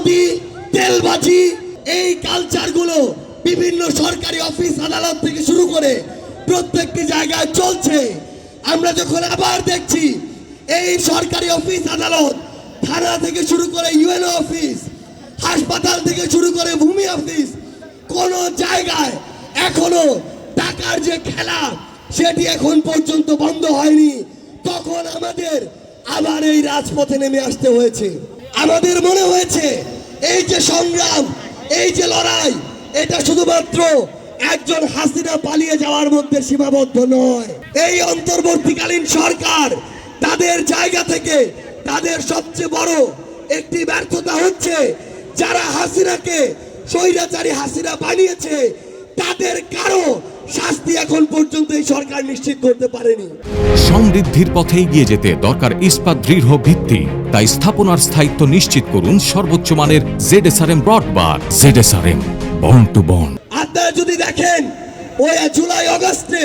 দুর্নীতি, তেলবাজি, এই কালচারগুলো বিভিন্ন সরকারি অফিস আদালত থেকে শুরু করে প্রত্যেকটি জায়গায় চলছে। আমরা যখন আবার দেখছি এই সরকারি অফিস আদালত, থানা থেকে শুরু করে ইউএনও অফিস, হাসপাতাল থেকে শুরু করে ভূমি অফিস, কোন জায়গায় এখনো টাকার যে খেলা সেটি এখন পর্যন্ত বন্ধ হয়নি, তখন আমাদের আবার এই রাজপথে নেমে আসতে হয়েছে। আমাদের মনে হয়েছে এই যে সংগ্রাম, এই যে লড়াই, এটা শুধুমাত্র একজন হাসিনা পালিয়ে যাওয়ার মধ্যে সীমাবদ্ধ নয়। এই অন্তর্বর্তীকালীন সরকার তাদের জায়গা থেকে তাদের সবচেয়ে বড় একটি ব্যর্থতা হচ্ছে, যারা হাসিনাকে স্বৈরাচারী হাসিনা বানিয়েছে তাদের কারো শাস্তি এখন পর্যন্ত এই সরকার নিশ্চিত করতে পারেনি। সমৃদ্ধির পথে এগিয়ে যেতে দরকার ইস্পাত দৃঢ় ভিত্তি। তাই স্থাপনার স্থায়িত্ব নিশ্চিত করুন সর্বোচ্চ মানের ZSRM broadband. ZSRM, bond to bond. আপনারা যদি দেখেন ওই জুলাই আগস্টে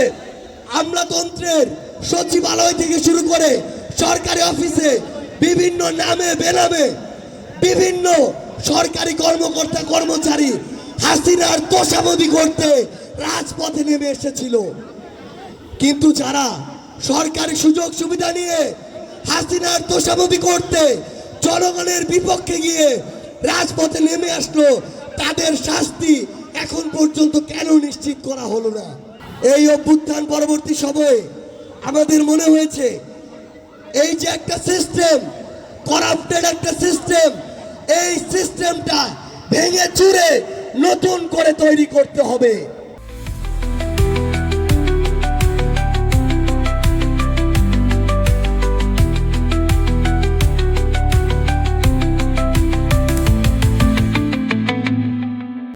আমলাতন্ত্রের সচিবালয় থেকে শুরু করে সরকারি অফিসে বিভিন্ন নামে বেনামে বিভিন্ন সরকারি কর্মকর্তা কর্মচারী হাসিনার তোষামোদি করতে রাজপথে নেমে এসেছিল, কিন্তু যারা সরকারি সুযোগ সুবিধা নিয়ে হাসিনার তোষামোদি করতে জনগণের বিপক্ষে গিয়ে রাজপথে নেমে আসলো, তাদের শাস্তি এখন পর্যন্ত কেন নিশ্চিত করা হলো না? এই অভ্যুত্থান পরবর্তী সময়ে আমাদের মনে হয়েছে এই যে একটা সিস্টেম, করাপ্টেড একটা সিস্টেম, এই সিস্টেমটা ভেঙে চুরে নতুন করে তৈরি করতে হবে।